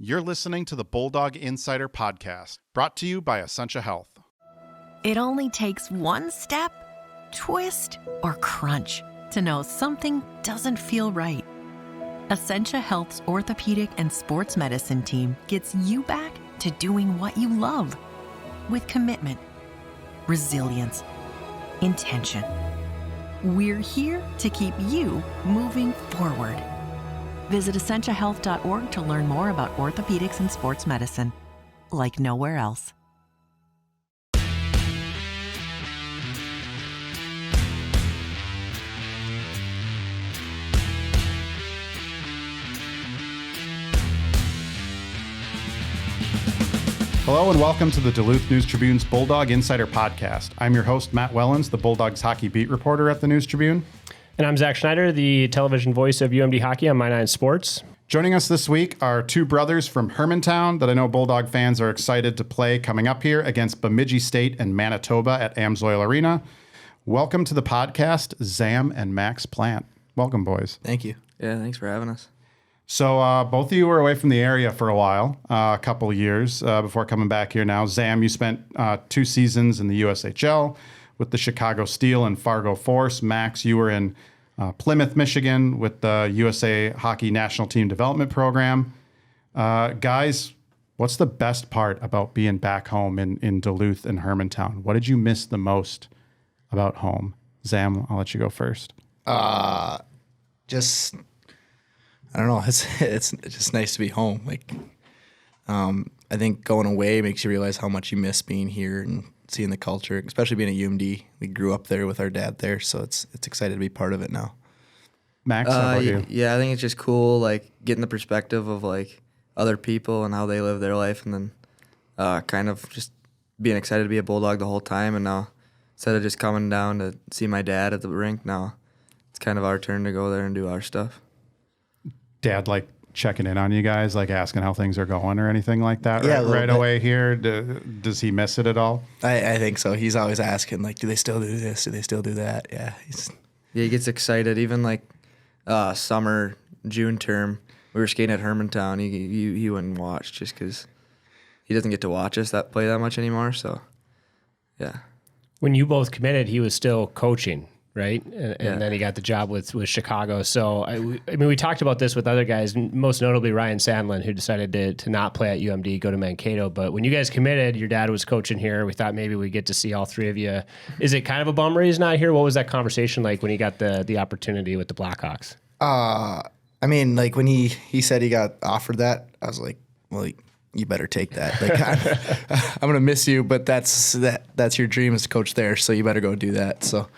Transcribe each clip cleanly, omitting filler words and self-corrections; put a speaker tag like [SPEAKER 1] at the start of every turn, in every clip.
[SPEAKER 1] You're listening to the Bulldog Insider podcast, brought to you by Essentia Health.
[SPEAKER 2] It only takes one step, twist, or crunch to know something doesn't feel right. Essentia Health's orthopedic and sports medicine team gets you back to doing what you love with commitment, resilience, intention. We're here to keep you moving forward. Visit essentiahealth.org to learn more about orthopedics and sports medicine, like nowhere else.
[SPEAKER 1] Hello and welcome to the Duluth News Tribune's Bulldog Insider podcast. I'm your host, Matt Wellens, the Bulldogs hockey beat reporter at the News Tribune.
[SPEAKER 3] And I'm Zach Schneider, the television voice of UMD Hockey on My Nine Sports.
[SPEAKER 1] Joining us this week are two brothers from Hermantown that I know Bulldog fans are excited to play coming up here against Bemidji State and Manitoba at Amsoil Arena. Welcome to the podcast, Zam and Max Plante. Welcome, boys.
[SPEAKER 4] Thank you.
[SPEAKER 5] Yeah, thanks for having us.
[SPEAKER 1] So both of you were away from the area for a while, a couple of years before coming back here now. Zam, you spent 2 seasons in the USHL with the Chicago Steel and Fargo Force. Max, you were in Plymouth, Michigan with the USA Hockey National Team Development Program. Guys, what's the best part about being back home in Duluth and Hermantown? What did you miss the most about home? Zam, I'll let you go first.
[SPEAKER 4] Just, I don't know. It's just nice to be home. Like, I think going away makes you realize how much you miss being here and seeing the culture, especially being at UMD. We grew up there with our dad there, so it's excited to be part of it now.
[SPEAKER 1] Max, how about you?
[SPEAKER 5] Yeah, I think it's just cool, like, getting the perspective of, like, other people and how they live their life, and then kind of just being excited to be a Bulldog the whole time. And now, instead of just coming down to see my dad at the rink, now it's kind of our turn to go there and do our stuff.
[SPEAKER 1] Dad, like, checking in on you guys, like asking how things are going or anything like that?
[SPEAKER 4] Yeah,
[SPEAKER 1] right away here. Does he miss it at all?
[SPEAKER 4] I think so. He's always asking, like, do they still do this? Do they still do that? Yeah.
[SPEAKER 5] He gets excited. Even, like, summer, June term, we were skating at Hermantown. He wouldn't watch just because he doesn't get to watch us play that much anymore. So, yeah.
[SPEAKER 3] When you both committed, he was still coaching, right? And then he got the job with Chicago. So, I mean, we talked about this with other guys, most notably Ryan Sandlin, who decided to not play at UMD, go to Mankato. But when you guys committed, your dad was coaching here. We thought maybe we'd get to see all three of you. Is it kind of a bummer he's not here? What was that conversation like when he got the opportunity with the Blackhawks?
[SPEAKER 4] I mean, like, when he said he got offered that, I was like, well, you better take that. Like, I'm going to miss you, but that's your dream is to coach there, so you better go do that. So,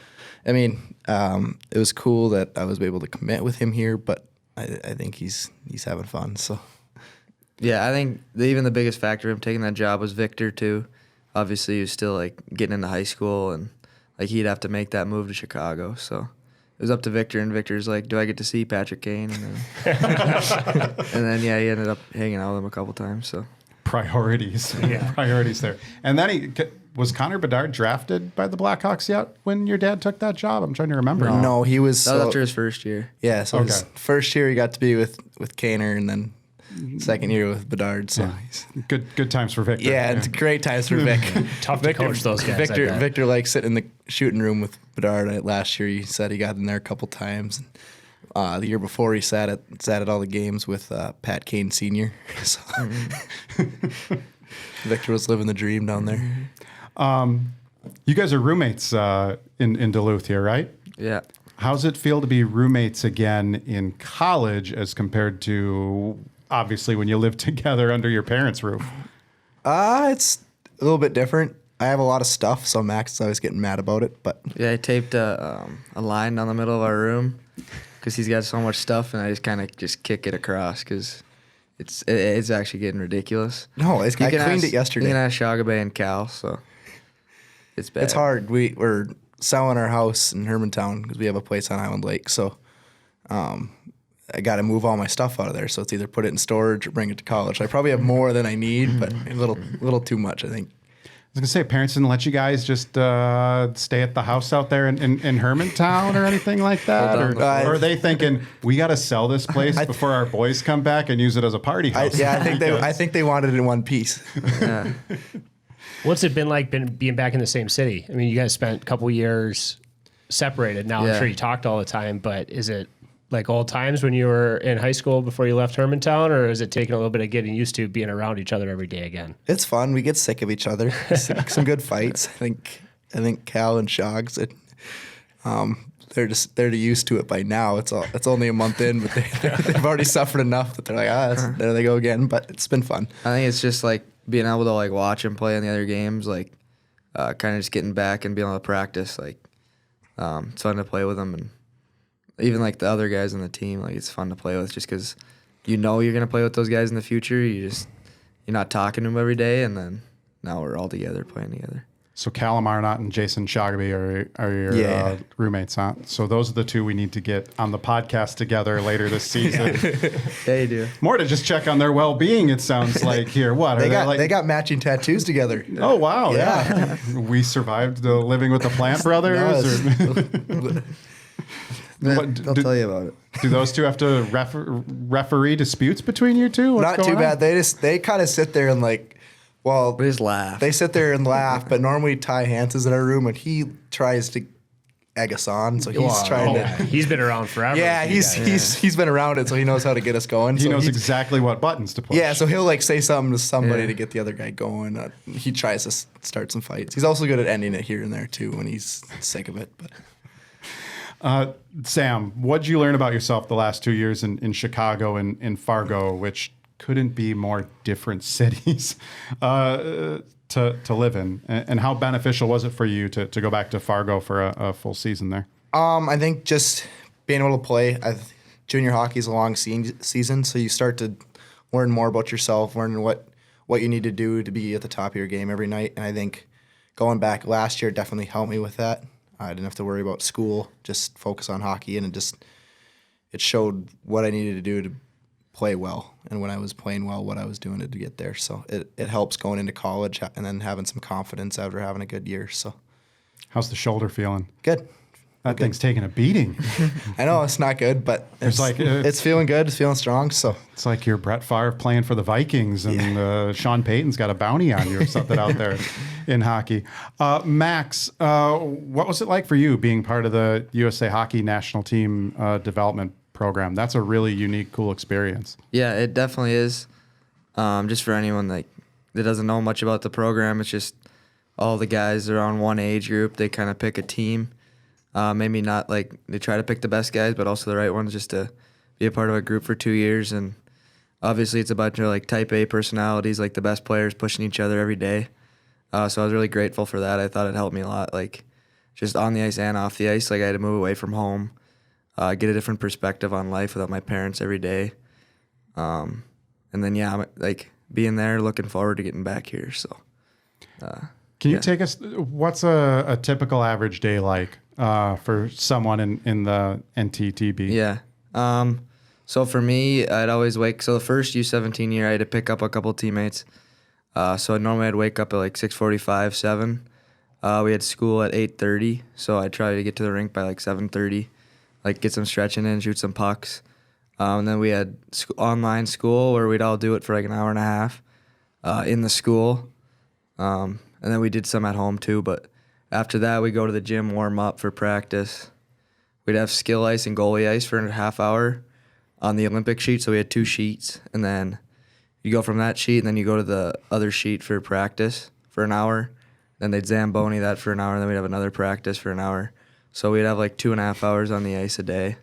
[SPEAKER 4] I mean, it was cool that I was able to commit with him here, but I think he's having fun. So,
[SPEAKER 5] yeah, I think even the biggest factor of him taking that job was Victor too. Obviously, he was still like getting into high school, and like he'd have to make that move to Chicago. So it was up to Victor, and Victor's like, "Do I get to see Patrick Kane?" And then, yeah, he ended up hanging out with him a couple times. So
[SPEAKER 1] Priorities there. And then was Connor Bedard drafted by the Blackhawks yet when your dad took that job? I'm trying to remember.
[SPEAKER 4] No, he was.
[SPEAKER 5] That was after his first year.
[SPEAKER 4] Yeah, so his first year he got to be with Kaner, and then second year with Bedard. So
[SPEAKER 1] good times for Victor.
[SPEAKER 4] Yeah, it's great times for Vic.
[SPEAKER 3] Tough to coach those guys.
[SPEAKER 4] Victor likes sitting in the shooting room with Bedard. Last year he said he got in there a couple times. The year before he sat at all the games with Pat Kane Sr. So Victor was living the dream down there.
[SPEAKER 1] You guys are roommates in Duluth here, right?
[SPEAKER 5] Yeah.
[SPEAKER 1] How's it feel to be roommates again in college as compared to obviously when you live together under your parents' roof?
[SPEAKER 4] It's a little bit different. I have a lot of stuff, so Max is always getting mad about it. But
[SPEAKER 5] yeah, I taped a line down the middle of our room because he's got so much stuff, and I just kind of kick it across because it's actually getting ridiculous.
[SPEAKER 4] No, I cleaned it yesterday.
[SPEAKER 5] You can ask Shagabay and Cal, so it's bad.
[SPEAKER 4] It's hard. We're selling our house in Hermantown because we have a place on Island Lake, so I got to move all my stuff out of there. So it's either put it in storage or bring it to college. I probably have more than I need, but a little too much, I think.
[SPEAKER 1] was gonna say, parents didn't let you guys just stay at the house out there in Hermantown or anything like that, or are they thinking we got to sell this place before our boys come back and use it as a party house?
[SPEAKER 4] I think they wanted it in one piece.
[SPEAKER 5] Yeah.
[SPEAKER 3] What's it been like being back in the same city? I mean, you guys spent a couple years separated. Now I'm sure you talked all the time, but is it like old times when you were in high school before you left Hermantown, or is it taking a little bit of getting used to being around each other every day again?
[SPEAKER 4] It's fun. We get sick of each other. Some good fights. I think Cal and Shogs, they're used to it by now. It's only a month in, but they've already suffered enough that they're like, there they go again. But it's been fun.
[SPEAKER 5] I think it's just like being able to like watch him play in the other games, like kind of just getting back and being able to practice. Like it's fun to play with them, and even like the other guys on the team, like it's fun to play with just because you know you're gonna play with those guys in the future. You're not talking to them every day, and then now we're all together playing together.
[SPEAKER 1] So Callum Arnott and Jason Shogby are your roommates, huh? So those are the two we need to get on the podcast together later this season.
[SPEAKER 5] Yeah, you do.
[SPEAKER 1] More to just check on their well-being, it sounds like here. What?
[SPEAKER 4] They got matching tattoos together.
[SPEAKER 1] Oh, wow. Yeah. We survived living with the Plant brothers?
[SPEAKER 5] They'll tell you about it.
[SPEAKER 1] Do those two have to referee disputes between you two? What's
[SPEAKER 4] Not too
[SPEAKER 1] going on?
[SPEAKER 4] bad. They kind of sit there and like, well,
[SPEAKER 5] We just laugh.
[SPEAKER 4] they sit there and laugh. But normally Ty Hans is in our room and he tries to egg us on. So he's trying to.
[SPEAKER 3] He's been around forever.
[SPEAKER 4] Yeah, he's been around it, so he knows how to get us going.
[SPEAKER 1] He knows exactly what buttons to push.
[SPEAKER 4] Yeah, so he'll like say something to somebody to get the other guy going. He tries to start some fights. He's also good at ending it here and there too when he's sick of it. But
[SPEAKER 1] Sam, what'd you learn about yourself the last 2 years in Chicago and in Fargo, which couldn't be more different cities to live in? And how beneficial was it for you to go back to Fargo for a full season there?
[SPEAKER 4] I think just being able to play. Junior hockey is a long season, so you start to learn more about yourself, learn what you need to do to be at the top of your game every night. And I think going back last year definitely helped me with that. I didn't have to worry about school, just focus on hockey, and it showed what I needed to do to play well, and when I was playing well, what I was doing to get there. So it helps going into college and then having some confidence after having a good year. So
[SPEAKER 1] How's the shoulder feeling?
[SPEAKER 4] good.
[SPEAKER 1] That thing's taking a beating.
[SPEAKER 4] I know it's not good, but it's feeling good. It's feeling strong. So
[SPEAKER 1] It's like you're Brett Favre playing for the Vikings, and Sean Payton's got a bounty on you or something out there in hockey. Max, what was it like for you being part of the USA Hockey National Team development program? That's a really unique, cool experience.
[SPEAKER 5] Yeah, it definitely is. Just for anyone that doesn't know much about the program, it's just all the guys are on one age group. They kind of pick a team. Maybe not like they try to pick the best guys, but also the right ones just to be a part of a group for 2 years. And obviously it's a bunch of like type A personalities, like the best players pushing each other every day. So I was really grateful for that. I thought it helped me a lot, like just on the ice and off the ice. Like I had to move away from home, get a different perspective on life without my parents every day. And then, I'm like being there, looking forward to getting back here. So,
[SPEAKER 1] Can you take us, what's a typical average day like for someone in the NTDP?
[SPEAKER 5] Yeah. So for me, I'd always so the first U17 year, I had to pick up a couple teammates. So normally I'd wake up at like 6:45, 7. We had school at 8:30, so I'd try to get to the rink by like 7:30, like get some stretching in, shoot some pucks. And then we had online school where we'd all do it for like an hour and a half in the school. And then we did some at home too, but after that we go to the gym, warm up for practice. We'd have skill ice and goalie ice for a half hour on the Olympic sheet, so we had 2 sheets, and then you go from that sheet and then you go to the other sheet for practice for an hour. Then they'd Zamboni that for an hour, and then we'd have another practice for an hour. So we'd have like 2.5 hours on the ice a day.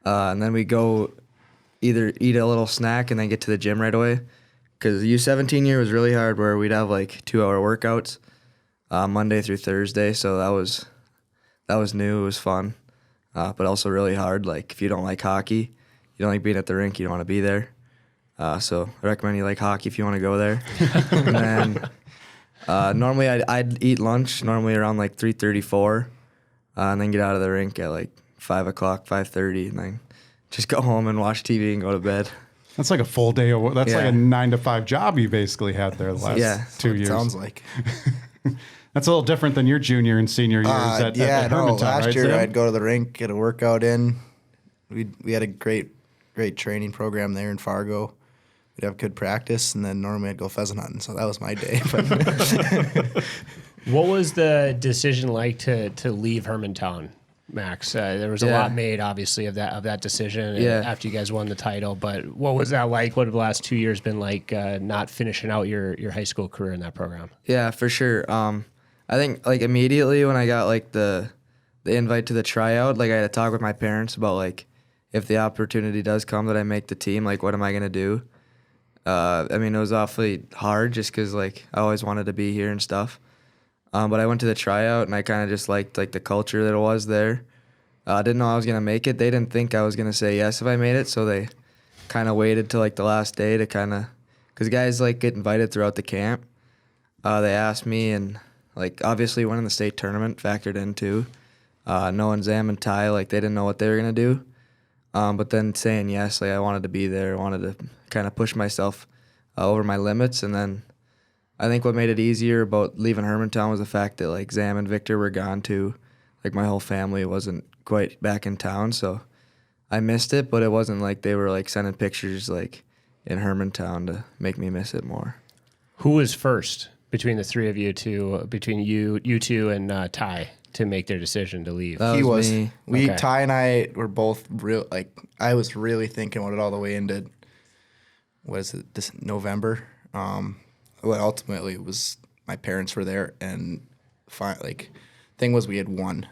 [SPEAKER 5] And then we go either eat a little snack and then get to the gym right away. Because the U17 year was really hard where we'd have like 2-hour workouts Monday through Thursday. So that was new. It was fun, but also really hard. Like if you don't like hockey, you don't like being at the rink, you don't want to be there. So I recommend you like hockey if you want to go there. And then normally I'd eat lunch normally around like 3:34 and then get out of the rink at like 5 o'clock, 5:30, and then just go home and watch TV and go to bed.
[SPEAKER 1] That's like a full day. That's like a 9-to-5 job you basically had there the last 2 years.
[SPEAKER 4] Sounds like.
[SPEAKER 1] That's a little different than your junior and senior years at Hermantown,
[SPEAKER 4] last
[SPEAKER 1] right,
[SPEAKER 4] year
[SPEAKER 1] Zam?
[SPEAKER 4] I'd go to the rink, get a workout in. We had a great training program there in Fargo. We'd have good practice, and then normally I'd go pheasant hunting. So that was my day.
[SPEAKER 3] What was the decision like to leave Hermantown, Max? There was a lot made, obviously, of that decision after you guys won the title. But what was that like? What have the last 2 years been like? Not finishing out your high school career in that program?
[SPEAKER 5] Yeah, for sure. I think like immediately when I got like the invite to the tryout, like I had to talk with my parents about like if the opportunity does come that I make the team, like what am I gonna do? I mean, it was awfully hard just because like I always wanted to be here and stuff. But I went to the tryout and I kind of just liked like the culture that it was there. I didn't know I was gonna make it. They didn't think I was gonna say yes if I made it, so they kind of waited till like the last day to because guys like get invited throughout the camp. They asked me, and like obviously winning the state tournament factored in too. Knowing Zam and Ty, like they didn't know what they were gonna do. But then saying yes, like I wanted to be there, wanted to kind of push myself over my limits. And then I think what made it easier about leaving Hermantown was the fact that like Zam and Victor were gone too. Like my whole family wasn't quite back in town, so I missed it, but it wasn't like they were like sending pictures like in Hermantown to make me miss it more.
[SPEAKER 3] Who was first between the three of you between you two and Ty to make their decision to leave?
[SPEAKER 4] He was.
[SPEAKER 5] Me.
[SPEAKER 4] Ty and I were both real. Like I was really thinking about it all the way into this November. What ultimately was my parents were there, and thing was we had won.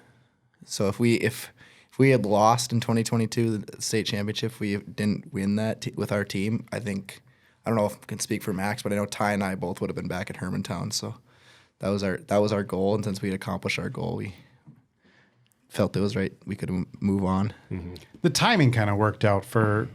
[SPEAKER 4] So if we had lost in 2022 the state championship, we didn't win that with our team. I don't know if I can speak for Max, but I know Ty and I both would have been back at Hermantown. So that was our goal, and since we had accomplished our goal, we felt it was right. We could move on.
[SPEAKER 1] Mm-hmm. The timing kind of worked out for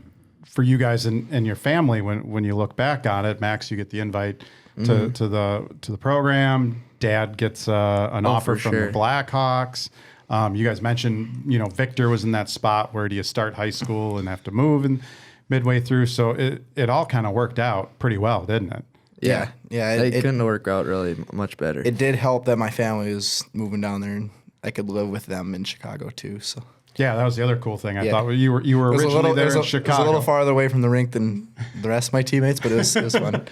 [SPEAKER 1] you guys and your family when you look back on it. Max, you get the invite to the program. Dad gets an offer from the Blackhawks. You guys mentioned, Victor was in that spot where do you start high school and have to move and midway through. So it all kind of worked out pretty well, didn't it?
[SPEAKER 4] Yeah.
[SPEAKER 5] It couldn't work out really much better.
[SPEAKER 4] It did help that my family was moving down there, and I could live with them in Chicago too. So
[SPEAKER 1] yeah, that was the other cool thing. I thought you were originally there in Chicago.
[SPEAKER 4] It was a little farther away from the rink than the rest of my teammates, but it was fun.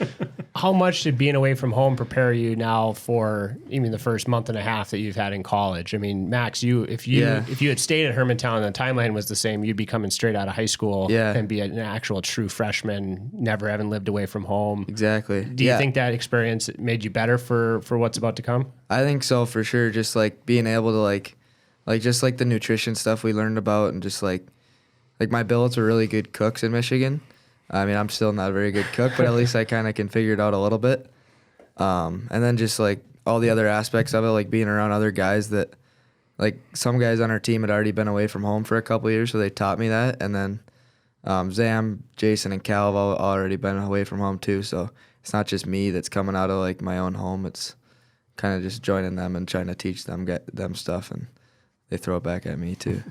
[SPEAKER 3] How much did being away from home prepare you now for even the first month and a half that you've had in college? I mean, Max, if you had stayed at Hermantown and the timeline was the same, you'd be coming straight out of high school and be an actual true freshman, never having lived away from home.
[SPEAKER 5] Exactly.
[SPEAKER 3] Do you think that experience made you better for what's about to come?
[SPEAKER 5] I think so, for sure. Just like being able to just like the nutrition stuff we learned about, and just like my billets were really good cooks in Michigan. I mean, I'm still not a very good cook, but at least I kind of can figure it out a little bit. And then just like all the other aspects of it, like being around other guys that, like some guys on our team had already been away from home for a couple of years, so they taught me that. And then Zam, Jason, and Cal have all already been away from home too, so it's not just me that's coming out of like my own home. It's kind of just joining them and trying to teach them stuff, and they throw it back at me too.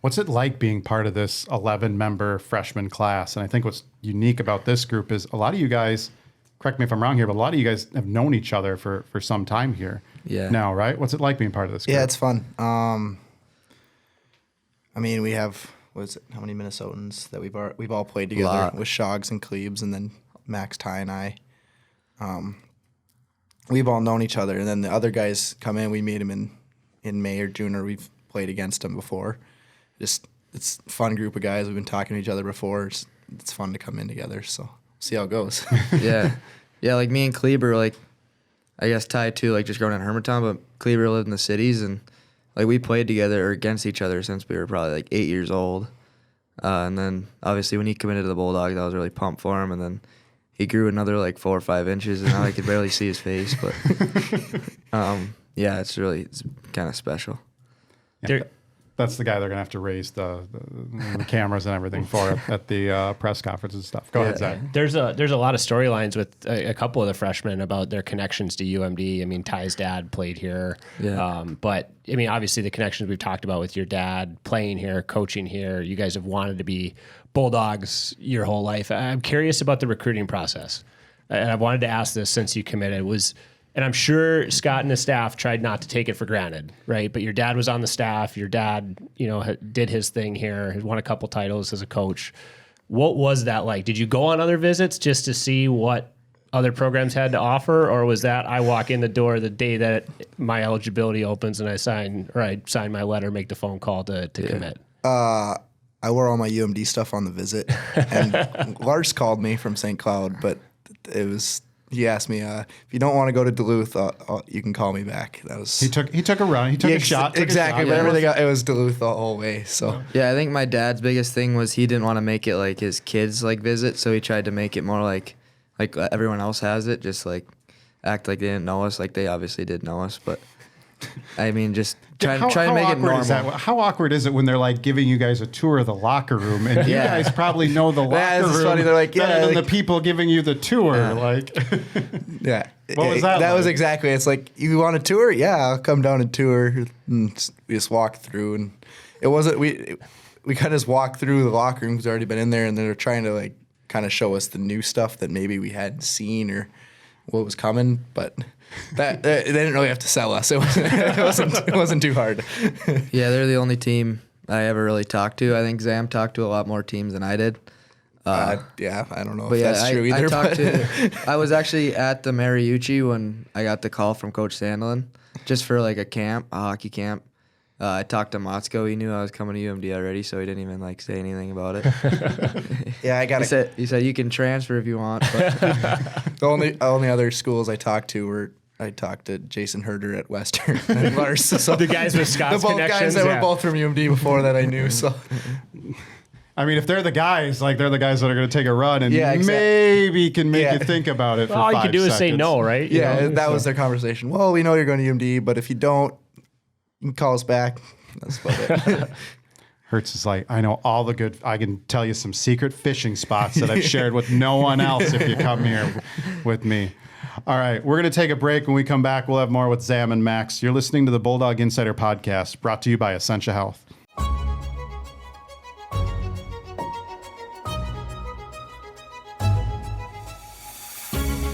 [SPEAKER 1] What's it like being part of this 11-member freshman class? And I think what's unique about this group is a lot of you guys, correct me if I'm wrong here, but a lot of you guys have known each other for some time here now, right? What's it like being part of this group?
[SPEAKER 4] Yeah, it's fun. I mean, we have, how many Minnesotans that we've all played together with Shoggs and Klebs, and then Max, Ty, and I. We've all known each other, and then the other guys come in. We meet them in May or June, or we've played against them before. It's a fun group of guys. We've been talking to each other before. It's fun to come in together, so see how it goes.
[SPEAKER 5] Yeah, like me and Kleber, like I guess Ty too, like just growing in Hermantown, but Kleber lived in the cities, and like we played together or against each other since we were probably like 8 years old. And then obviously when he committed to the Bulldogs, I was really pumped for him, and then he grew another like 4 or 5 inches, and now I could barely see his face, but yeah, it's kind of special.
[SPEAKER 3] Yeah.
[SPEAKER 1] That's the guy they're going to have to raise the cameras and everything for at the press conference and stuff. Go ahead, Zach.
[SPEAKER 3] There's a lot of storylines with a couple of the freshmen about their connections to UMD. I mean, Ty's dad played here.
[SPEAKER 5] Yeah.
[SPEAKER 3] But, I mean, obviously the connections we've talked about with your dad playing here, coaching here, you guys have wanted to be Bulldogs your whole life. I'm curious about the recruiting process. And I've wanted to ask this since you committed. And I'm sure Scott and the staff tried not to take it for granted, right? But your dad was on the staff. Your dad, did his thing here. He won a couple titles as a coach. What was that like? Did you go on other visits just to see what other programs had to offer? Or was that I walk in the door the day that my eligibility opens and I sign my letter, make the phone call to commit?
[SPEAKER 4] I wore all my UMD stuff on the visit. And Lars called me from St. Cloud, but he asked me, if you don't want to go to Duluth, you can call me back. That was
[SPEAKER 1] He took a run. He took a shot.
[SPEAKER 4] Exactly. But everything it was Duluth the whole way. So
[SPEAKER 5] Yeah, I think my dad's biggest thing was he didn't want to make it like his kids like visit, so he tried to make it more like everyone else has it, just like act like they didn't know us, like they obviously did know us, but I mean, just try to make it normal.
[SPEAKER 1] How awkward is it when they're like giving you guys a tour of the locker room, and you guys probably know the locker room
[SPEAKER 4] funny. They're like,
[SPEAKER 1] better than the people giving you the tour?
[SPEAKER 4] Yeah.
[SPEAKER 1] Like,
[SPEAKER 4] yeah,
[SPEAKER 1] what was that?
[SPEAKER 4] That was exactly. It's like, you want a tour? Yeah, I'll come down and tour. And we just walked through, and it wasn't we kind of just walked through the locker room. We've already been in there, and they're trying to like kind of show us the new stuff that maybe we hadn't seen or what was coming, but. That they didn't really have to sell us. It wasn't too hard.
[SPEAKER 5] Yeah, they're the only team I ever really talked to. I think Zam talked to a lot more teams than I did.
[SPEAKER 4] Yeah, I don't know if that's true either.
[SPEAKER 5] I was actually at the Mariucci when I got the call from Coach Sandlin, just for like a hockey camp. I talked to Motzko. He knew I was coming to UMD already, so he didn't even like say anything about it.
[SPEAKER 4] Yeah, I got it.
[SPEAKER 5] He said you can transfer if you want. But
[SPEAKER 4] the only other schools I talked to Jason Herder at Western and Lars. So
[SPEAKER 3] the guys with Scott's connections.
[SPEAKER 4] The guys that were both from UMD before that I knew. So,
[SPEAKER 1] I mean, if they're the guys, they're the guys that are going to take a run and maybe can make you think about it.
[SPEAKER 3] All you can do
[SPEAKER 1] seconds.
[SPEAKER 3] is say no, right?
[SPEAKER 4] That was their conversation. Well, we know you're going to UMD, but if you don't, you can call us back. That's about it.
[SPEAKER 1] Hertz is like, I know all the good. I can tell you some secret fishing spots that I've shared with no one else if you come here with me. All right, we're going to take a break. When we come back, we'll have more with Zam and Max. You're listening to the Bulldog Insider podcast, brought to you by Essentia Health.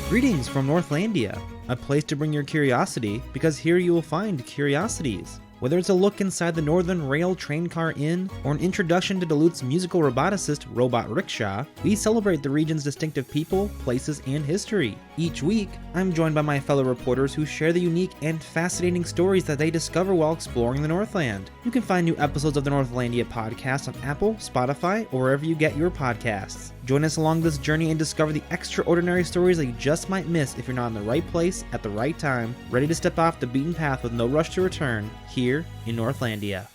[SPEAKER 6] Greetings from Northlandia, a place to bring your curiosity, because here you will find curiosities. Whether it's a look inside the Northern Rail Train Car Inn or an introduction to Duluth's musical roboticist, Robot Rickshaw, we celebrate the region's distinctive people, places, and history. Each week, I'm joined by my fellow reporters who share the unique and fascinating stories that they discover while exploring the Northland. You can find new episodes of the Northlandia podcast on Apple, Spotify, or wherever you get your podcasts. Join us along this journey and discover the extraordinary stories that you just might miss if you're not in the right place at the right time, ready to step off the beaten path with no rush to return, here in Northlandia.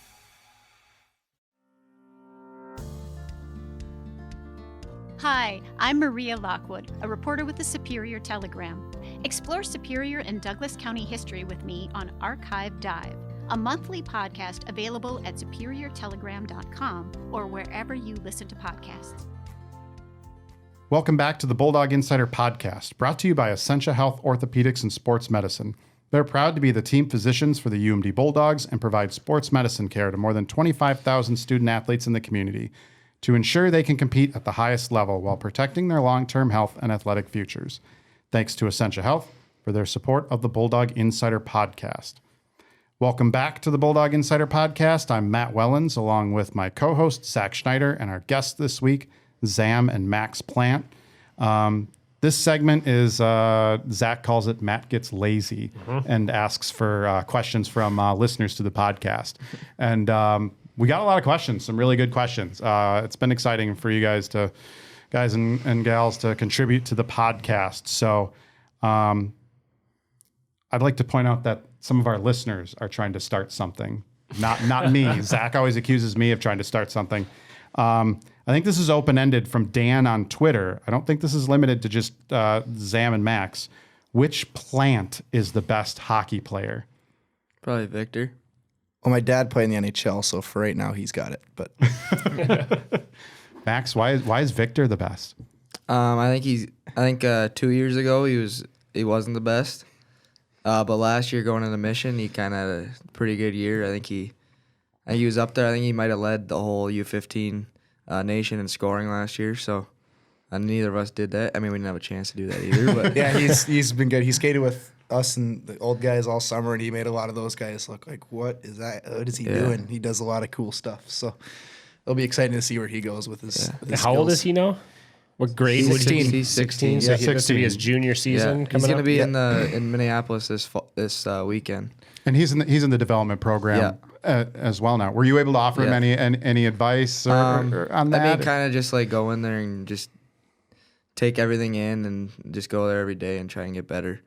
[SPEAKER 7] Hi, I'm Maria Lockwood, a reporter with the Superior Telegram. Explore Superior and Douglas County history with me on Archive Dive, a monthly podcast available at superiortelegram.com or wherever you listen to podcasts.
[SPEAKER 1] Welcome back to the Bulldog Insider podcast, brought to you by Essentia Health Orthopedics and Sports Medicine. They're proud to be the team physicians for the UMD Bulldogs and provide sports medicine care to more than 25,000 student athletes in the community to ensure they can compete at the highest level while protecting their long-term health and athletic futures. Thanks to Essentia Health for their support of the Bulldog Insider podcast. Welcome back to the Bulldog Insider podcast. I'm Matt Wellens, along with my co-host Zach Schneider and our guest this week, Zam and Max Plante. This segment is, Zach calls it Matt Gets Lazy and asks for questions from listeners to the podcast. And we got a lot of questions, some really good questions. It's been exciting for you guys and gals to contribute to the podcast. So I'd like to point out that some of our listeners are trying to start something. Not me. Zach always accuses me of trying to start something. I think this is open-ended from Dan on Twitter. I don't think this is limited to just Zam and Max. Which Plante is the best hockey player?
[SPEAKER 5] probably Victor.
[SPEAKER 4] Well, my dad played in the NHL, so for right now he's got it. But
[SPEAKER 1] Max, why is Victor the best?
[SPEAKER 5] I think 2 years ago he wasn't the best. But last year going into Mission, he kind of had a pretty good year. I think he was up there. I think he might have led the whole U15 nation in scoring last year. So neither of us did that. I mean, we didn't have a chance to do that either. But
[SPEAKER 4] yeah, he's been good. He skated with us and the old guys all summer, and he made a lot of those guys look like, what is that? What is he doing? He does a lot of cool stuff. So it'll be exciting to see where he goes with his. With his
[SPEAKER 3] How old is he now? What grade?
[SPEAKER 5] He's 16.
[SPEAKER 3] He's 16. So
[SPEAKER 1] Yeah,
[SPEAKER 3] this will be
[SPEAKER 1] 16.
[SPEAKER 3] his junior season
[SPEAKER 5] he's
[SPEAKER 3] coming
[SPEAKER 5] going to
[SPEAKER 3] up.
[SPEAKER 5] be in Minneapolis this weekend.
[SPEAKER 1] And he's in the development program as well now. Were you able to offer him any advice or on that?
[SPEAKER 5] I mean, kind of just like go in there and just take everything in and just go there every day and try and get better.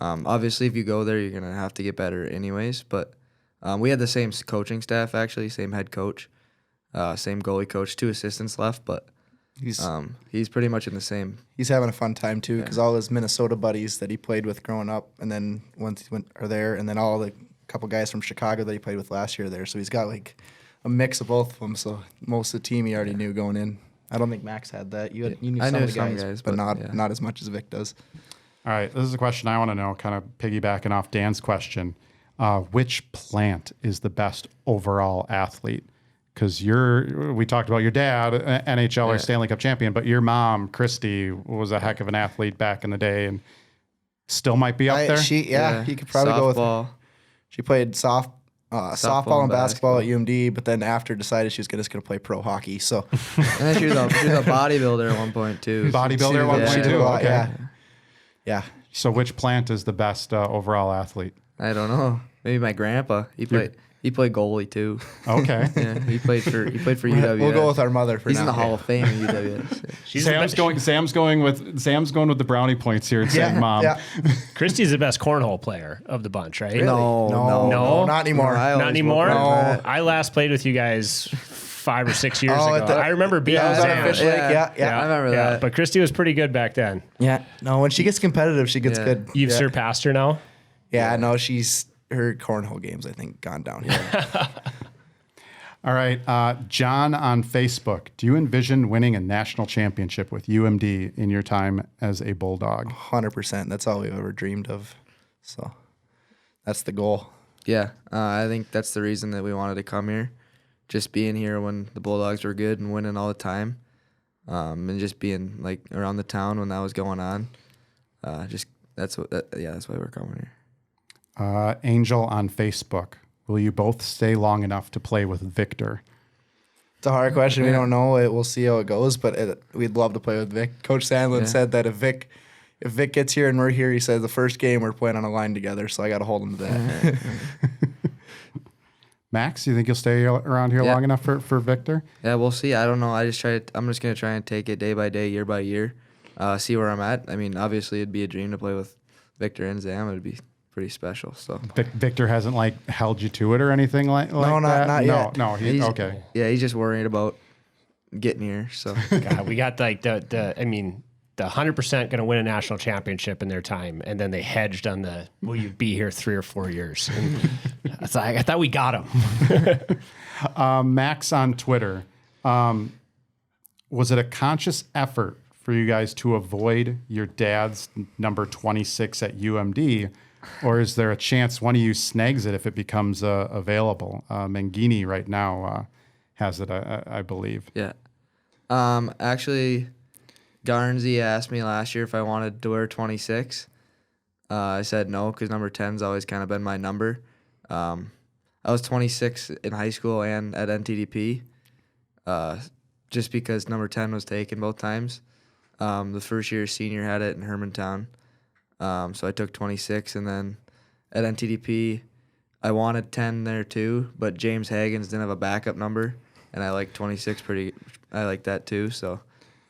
[SPEAKER 5] Obviously, if you go there, you're going to have to get better anyways. But we had the same coaching staff, actually, same head coach, same goalie coach, 2 assistants left. But he's pretty much in the same.
[SPEAKER 4] He's having a fun time, too, because all his Minnesota buddies that he played with growing up, and then once he are there, and then all the couple guys from Chicago that he played with last year are there. So he's got like a mix of both of them. So most of the team he already knew going in. I don't think Max had that. You knew some of the guys, but not as much as Vic does.
[SPEAKER 1] All right, this is a question I want to know, kind of piggybacking off Dan's question. Which Plant is the best overall athlete? Because we talked about your dad, NHL or Stanley Cup champion, but your mom, Christy, was a heck of an athlete back in the day and still might be up there.
[SPEAKER 4] He could probably go with. She played softball and basketball at UMD, but then after decided she was just going to play pro hockey. So,
[SPEAKER 5] and then she was a bodybuilder at one point too.
[SPEAKER 1] Bodybuilder at one point too. Okay.
[SPEAKER 4] Yeah.
[SPEAKER 1] So which Plant is the best overall athlete?
[SPEAKER 5] I don't know. Maybe my grandpa. He played goalie too.
[SPEAKER 1] Okay.
[SPEAKER 5] Yeah, he played for UWS.
[SPEAKER 4] We'll go with our mother for
[SPEAKER 5] He's
[SPEAKER 4] now.
[SPEAKER 5] in the Hall of Fame at UWS.
[SPEAKER 1] Sam's going with the brownie points here and saying mom.
[SPEAKER 4] Yeah.
[SPEAKER 3] Christy's the best cornhole player of the bunch, right?
[SPEAKER 4] Really? No, not anymore.
[SPEAKER 3] Not anymore?
[SPEAKER 4] No.
[SPEAKER 3] I last played with you guys 5 or 6 years ago. I remember being
[SPEAKER 4] on
[SPEAKER 3] Zam.
[SPEAKER 4] Fish Lake. Yeah.
[SPEAKER 5] I remember that.
[SPEAKER 3] But Christy was pretty good back then.
[SPEAKER 4] Yeah. No, when she gets competitive, she gets good.
[SPEAKER 3] You've surpassed her now?
[SPEAKER 4] Yeah, no, her cornhole games, I think, gone downhill.
[SPEAKER 1] All right. John on Facebook. Do you envision winning a national championship with UMD in your time as a Bulldog?
[SPEAKER 4] 100%. That's all we've ever dreamed of. So that's the goal.
[SPEAKER 5] Yeah, I think that's the reason that we wanted to come here. Just being here when the Bulldogs were good and winning all the time, and just being like around the town when that was going on. That's why we're coming here.
[SPEAKER 1] Angel on Facebook. Will you both stay long enough to play with Victor?
[SPEAKER 4] It's a hard question. We don't know. We'll see how it goes, but we'd love to play with Vic. Coach Sandlin said that if Vic gets here and we're here, he said the first game we're playing on a line together, so I got to hold him to that.
[SPEAKER 1] Max, you think you'll stay around here long enough for Victor?
[SPEAKER 5] Yeah, we'll see. I don't know. I'm just going to try and take it day by day, year by year, see where I'm at. I mean, obviously, it'd be a dream to play with Victor and Zam. It'd be pretty special. So
[SPEAKER 1] Victor hasn't held you to it or anything like that?
[SPEAKER 4] Not yet.
[SPEAKER 1] No, he's okay.
[SPEAKER 5] Yeah, he's just worried about getting here. So
[SPEAKER 3] God, we got like the 100% going to win a national championship in their time, and then they hedged on will you be here 3 or 4 years? And I thought we got him.
[SPEAKER 1] Max on Twitter. Was it a conscious effort for you guys to avoid your dad's number 26 at UMD, or is there a chance one of you snags it if it becomes available? Mangini right now has it, I believe.
[SPEAKER 5] Yeah. Actually, Garnsey asked me last year if I wanted to wear 26. I said no because number 10's always kind of been my number. I was 26 in high school and at NTDP just because number 10 was taken both times. The first year senior had it in Hermantown. So I took 26, and then at NTDP, I wanted 10 there too, but James Hagens didn't have a backup number, and I like 26 I like that too, so I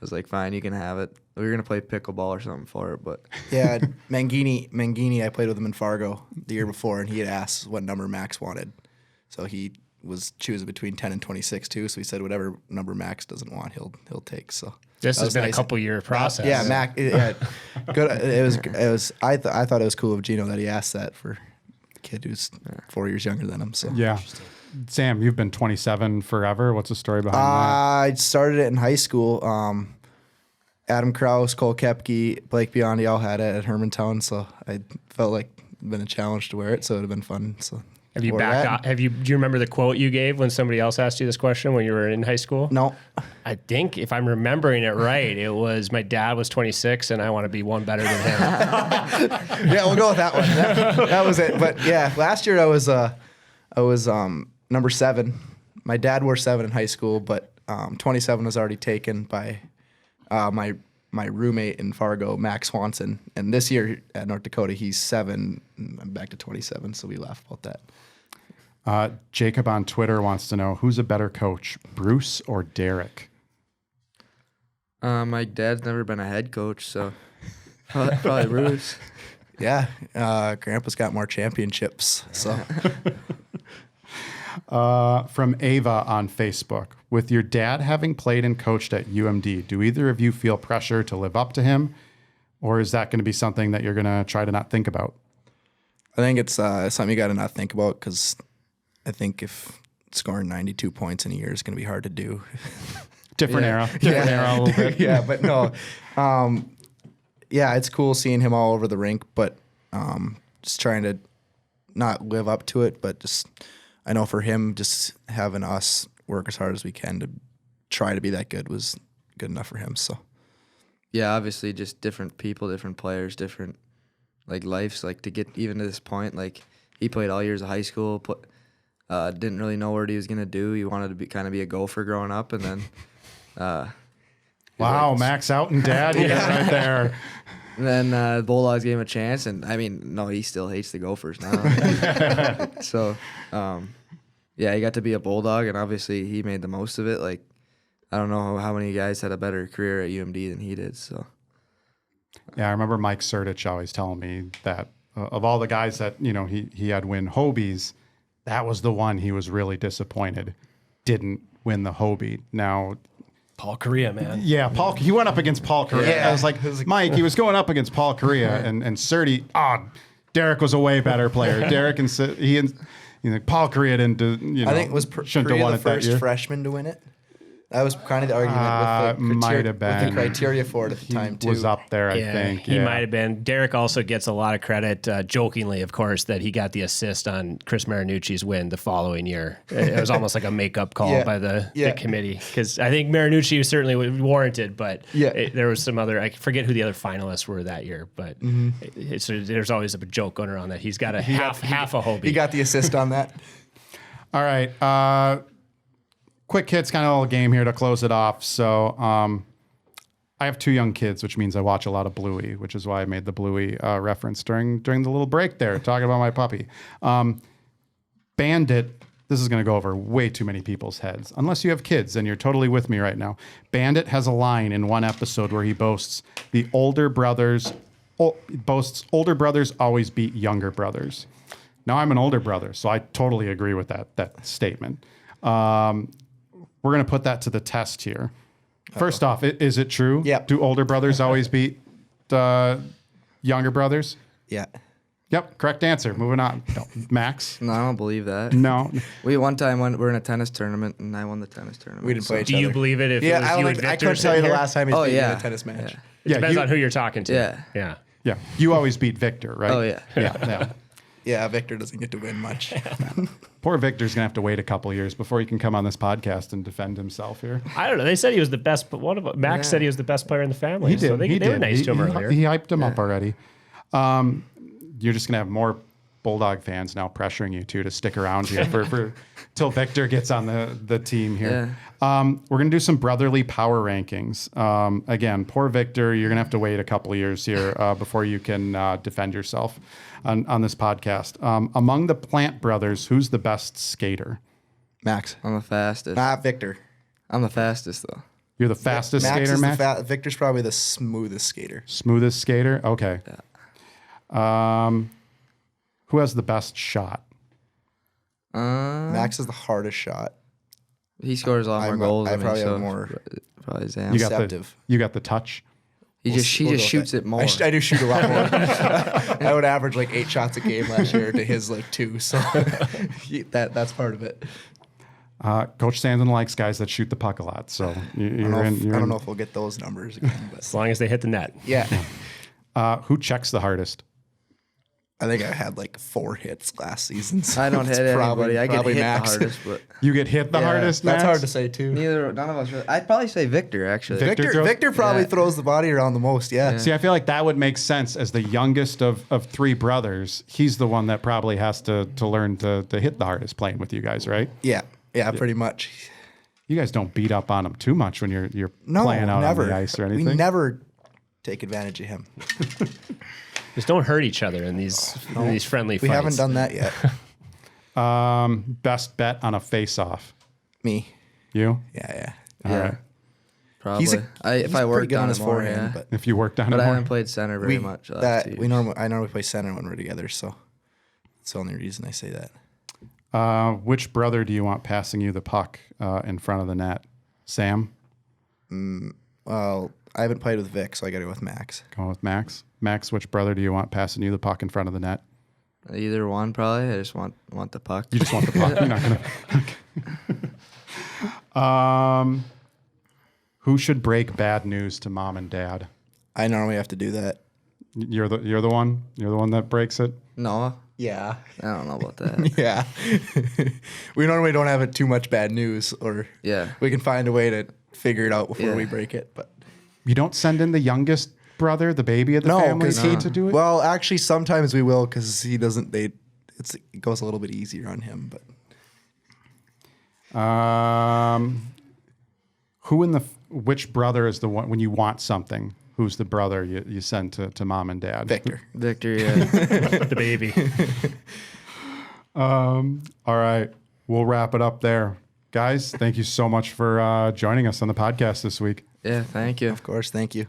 [SPEAKER 5] was like, fine, you can have it. We were going to play pickleball or something for it, but...
[SPEAKER 4] Yeah, Mangini, I played with him in Fargo the year before, and he had asked what number Max wanted. So he was choosing between 10 and 26 too, so he said whatever number Max doesn't want, he'll take, so...
[SPEAKER 3] This has been a couple-year process.
[SPEAKER 4] Yeah, Mac. Yeah, good. It was. I thought it was cool of Gino that he asked that for a kid who's 4 years younger than him. So
[SPEAKER 1] yeah. Sam, you've been 27 forever. What's the story behind
[SPEAKER 4] I started it in high school. Adam Krause, Cole Koepke, Blake Biondi all had it at Hermantown, so I felt like it'd been a challenge to wear it, so it would have been fun. So
[SPEAKER 3] Have you
[SPEAKER 4] wore
[SPEAKER 3] backed
[SPEAKER 4] that.
[SPEAKER 3] out? Do you remember the quote you gave when somebody else asked you this question when you were in high school?
[SPEAKER 4] No.
[SPEAKER 3] I think if I'm remembering it right, it was my dad was 26 and I want to be one better than him.
[SPEAKER 4] Yeah, we'll go with that one. That was it. But yeah, last year I was number 7. My dad wore 7 in high school, but 27 was already taken by my roommate in Fargo, Max Swanson. And this year at North Dakota, he's 7. And I'm back to 27, so we laugh about that.
[SPEAKER 1] Jacob on Twitter wants to know, who's a better coach, Bruce or Derek?
[SPEAKER 5] My dad's never been a head coach, so probably Bruce.
[SPEAKER 4] Yeah, Grandpa's got more championships. So
[SPEAKER 1] From Ava on Facebook, with your dad having played and coached at UMD, do either of you feel pressure to live up to him, or is that going to be something that you're going to try to not think about?
[SPEAKER 4] I think it's something you got to not think about, because I think if scoring 92 points in a year is going to be hard to do.
[SPEAKER 1] Different era a little bit.
[SPEAKER 4] Yeah, but no. Yeah, it's cool seeing him all over the rink, but just trying to not live up to it. But just, I know for him, just having us work as hard as we can to try to be that good was good enough for him. So
[SPEAKER 5] Yeah, obviously just different people, different players, different like lives. Like to get even to this point, like he played all years of high school, didn't really know what he was gonna do. He wanted to be kind of be a gopher growing up, and then
[SPEAKER 1] Wow, Max out and dad here right there.
[SPEAKER 5] And then Bulldogs gave him a chance, and I mean, no, he still hates the Gophers now. So, yeah, he got to be a Bulldog, and obviously he made the most of it. Like, I don't know how many guys had a better career at UMD than he did. So,
[SPEAKER 1] Yeah, I remember Mike Sertich always telling me that of all the guys that he had win Hobies, that was the one he was really disappointed didn't win the Hobie. Now,
[SPEAKER 8] Paul Correa, man.
[SPEAKER 1] yeah, Paul. He went up against Paul Correa.
[SPEAKER 4] Yeah.
[SPEAKER 1] I was like, Mike, he was going up against Paul Correa and Serty. Derek was a way better player. Derek and Paul Correa didn't do.
[SPEAKER 4] I think it was
[SPEAKER 1] shouldn't have
[SPEAKER 4] Korea
[SPEAKER 1] won
[SPEAKER 4] the
[SPEAKER 1] it that
[SPEAKER 4] first
[SPEAKER 1] year.
[SPEAKER 4] freshman to win it. That was kind of the argument with
[SPEAKER 1] might have
[SPEAKER 4] with
[SPEAKER 1] been.
[SPEAKER 4] the criteria for it at the time too.
[SPEAKER 1] Was up there, I think.
[SPEAKER 3] He
[SPEAKER 1] yeah.
[SPEAKER 3] might have been. Derek also gets a lot of credit, jokingly, of course, that he got the assist on Chris Marinucci's win the following year. It was almost like a makeup call
[SPEAKER 4] Yeah.
[SPEAKER 3] by the
[SPEAKER 4] Yeah.
[SPEAKER 3] committee, because I think Marinucci was certainly warranted, but there was some other, I forget who the other finalists were that year, but there's always a joke going around that he's got a half a Hobie.
[SPEAKER 4] He got the assist on that.
[SPEAKER 1] All right. Quick hits, kind of a little game here to close it off. So I have 2 young kids, which means I watch a lot of Bluey, which is why I made the Bluey reference during the little break there, talking about my puppy. Bandit, this is going to go over way too many people's heads. Unless you have kids, and you're totally with me right now. Bandit has a line in one episode where he boasts older brothers always beat younger brothers. Now, I'm an older brother, so I totally agree with that statement. We're going to put that to the test here. First off, is it true?
[SPEAKER 4] Yep.
[SPEAKER 1] Do older brothers always beat younger brothers?
[SPEAKER 4] Yeah.
[SPEAKER 1] Yep, correct answer. Moving on. No. Max?
[SPEAKER 5] no, I don't believe that.
[SPEAKER 1] No.
[SPEAKER 5] We one time we're in a tennis tournament, and I won the tennis tournament.
[SPEAKER 4] We didn't play each
[SPEAKER 3] Do you
[SPEAKER 4] other.
[SPEAKER 3] believe it if
[SPEAKER 4] Yeah,
[SPEAKER 3] it was
[SPEAKER 4] I
[SPEAKER 3] you
[SPEAKER 4] don't
[SPEAKER 3] and
[SPEAKER 4] think I
[SPEAKER 3] Victor
[SPEAKER 4] couldn't tell you
[SPEAKER 3] sitting
[SPEAKER 4] the
[SPEAKER 3] here?
[SPEAKER 4] last time he's
[SPEAKER 5] Oh,
[SPEAKER 4] beat
[SPEAKER 5] yeah.
[SPEAKER 4] in a tennis match.
[SPEAKER 3] It
[SPEAKER 1] Yeah,
[SPEAKER 3] depends
[SPEAKER 1] you-
[SPEAKER 3] on who you're talking to.
[SPEAKER 5] Yeah.
[SPEAKER 3] Yeah.
[SPEAKER 1] Yeah, you always beat Victor, right?
[SPEAKER 5] Oh, yeah.
[SPEAKER 1] Yeah.
[SPEAKER 4] Yeah, Victor doesn't get to win much.
[SPEAKER 1] Poor Victor's going to have to wait a couple years before he can come on this podcast and defend himself here.
[SPEAKER 3] I don't know. They said he was the best, but Max said he was the best player in the family.
[SPEAKER 1] He did.
[SPEAKER 3] So they were nice to him earlier.
[SPEAKER 1] He hyped him up already. You're just going to have more Bulldog fans now pressuring you to stick around here for till Victor gets on the team here. We're going to do some brotherly power rankings. Again, poor Victor, you're going to have to wait a couple of years here before you can defend yourself on this podcast. Among the Plante brothers, who's the best skater?
[SPEAKER 4] Max.
[SPEAKER 5] I'm the fastest.
[SPEAKER 4] Not Victor.
[SPEAKER 5] I'm the fastest though.
[SPEAKER 1] You're the fastest
[SPEAKER 4] Max
[SPEAKER 1] skater,
[SPEAKER 4] is
[SPEAKER 1] Max?
[SPEAKER 4] Victor's probably the smoothest skater.
[SPEAKER 1] Smoothest skater? Okay. Who has the best shot?
[SPEAKER 4] Max is the hardest shot.
[SPEAKER 5] He scores a lot more goals
[SPEAKER 4] I
[SPEAKER 5] than me,
[SPEAKER 4] probably
[SPEAKER 5] so
[SPEAKER 4] have more
[SPEAKER 5] probably Zam.
[SPEAKER 1] You got
[SPEAKER 4] Receptive.
[SPEAKER 1] you got the touch?
[SPEAKER 5] He just shoots it more.
[SPEAKER 4] I do shoot a lot more. I would average like 8 shots a game last year to his like 2. So that's part of it.
[SPEAKER 1] Coach Sandin likes guys that shoot the puck a lot. So
[SPEAKER 4] I don't know if we'll get those numbers again. But.
[SPEAKER 3] As long as they hit the net.
[SPEAKER 4] Yeah.
[SPEAKER 1] Who checks the hardest?
[SPEAKER 4] I think I had like 4 hits last season. So
[SPEAKER 5] I don't hit anybody. I get hit
[SPEAKER 4] Max.
[SPEAKER 5] the hardest, but
[SPEAKER 1] You get hit the hardest, Max?
[SPEAKER 4] That's hard to say too.
[SPEAKER 5] none of us really. I'd probably say Victor, actually.
[SPEAKER 4] Victor probably throws the body around the most. Yeah.
[SPEAKER 1] See, I feel like that would make sense as the youngest of 3 brothers. He's the one that probably has to learn to hit the hardest playing with you guys, right?
[SPEAKER 4] Yeah, pretty much.
[SPEAKER 1] You guys don't beat up on him too much when you're playing out
[SPEAKER 4] never.
[SPEAKER 1] on the ice or anything.
[SPEAKER 4] We never take advantage of him.
[SPEAKER 3] Just don't hurt each other in these friendly fights.
[SPEAKER 4] We haven't done that yet.
[SPEAKER 1] Best bet on a face-off.
[SPEAKER 4] Me.
[SPEAKER 1] You?
[SPEAKER 4] Yeah.
[SPEAKER 1] All right.
[SPEAKER 5] Probably.
[SPEAKER 4] He's
[SPEAKER 5] if I worked
[SPEAKER 4] good
[SPEAKER 5] on
[SPEAKER 4] his
[SPEAKER 5] it more,
[SPEAKER 4] forehand,
[SPEAKER 5] yeah.
[SPEAKER 4] but
[SPEAKER 1] If you worked on
[SPEAKER 5] But
[SPEAKER 1] it
[SPEAKER 5] I
[SPEAKER 1] more.
[SPEAKER 5] haven't played center very much. the last 2 years.
[SPEAKER 4] I normally play center when we're together, so that's the only reason I say that.
[SPEAKER 1] Which brother do you want passing you the puck in front of the net? Sam?
[SPEAKER 4] Well, I haven't played with Vic, so I got to go with Max.
[SPEAKER 1] Going with Max. Max, which brother do you want passing you the puck in front of the net?
[SPEAKER 5] Either one, probably. I just want the puck.
[SPEAKER 1] You just want the puck. You're not gonna. Who should break bad news to mom and dad?
[SPEAKER 4] I normally have to do that.
[SPEAKER 1] You're the one. You're the one that breaks it.
[SPEAKER 5] No,
[SPEAKER 4] Yeah.
[SPEAKER 5] I don't know about that.
[SPEAKER 4] Yeah. We normally don't have it too much bad news, or
[SPEAKER 5] Yeah.
[SPEAKER 4] we can find a way to figure it out before we break it. But
[SPEAKER 1] You don't send in the youngest brother, the baby of the family, to do it.
[SPEAKER 4] Well, actually, sometimes we will because he doesn't. It goes a little bit easier on him, but.
[SPEAKER 1] Which brother is the one when you want something? Who's the brother you send to mom and dad?
[SPEAKER 4] Victor.
[SPEAKER 5] Victor, yeah.
[SPEAKER 3] The baby.
[SPEAKER 1] All right, we'll wrap it up there, guys. Thank you so much for joining us on the podcast this week.
[SPEAKER 5] Yeah, thank you.
[SPEAKER 4] Of course, thank you.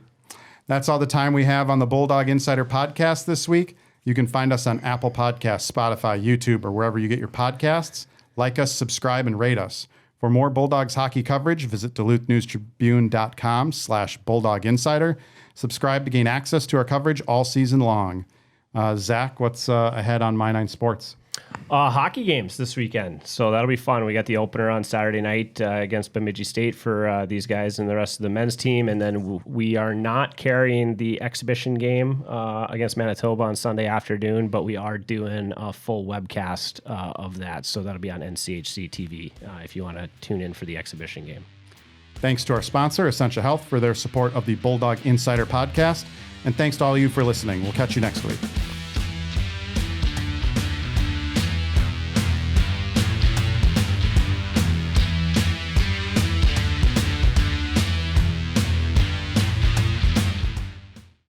[SPEAKER 1] That's all the time we have on the Bulldog Insider podcast this week. You can find us on Apple Podcasts, Spotify, YouTube, or wherever you get your podcasts. Like us, subscribe, and rate us. For more Bulldogs hockey coverage, visit DuluthNewsTribune.com/Bulldog Insider. Subscribe to gain access to our coverage all season long. Zach, what's ahead on My 9 Sports?
[SPEAKER 3] Hockey games this weekend, so that'll be fun. We got the opener on Saturday night against Bemidji State for these guys and the rest of the men's team, and then we are not carrying the exhibition game against Manitoba on Sunday afternoon, but we are doing a full webcast of that, so that'll be on NCHC TV if you want to tune in for the exhibition game.
[SPEAKER 1] Thanks to our sponsor, Essentia Health, for their support of the Bulldog Insider podcast, and thanks to all of you for listening. We'll catch you next week.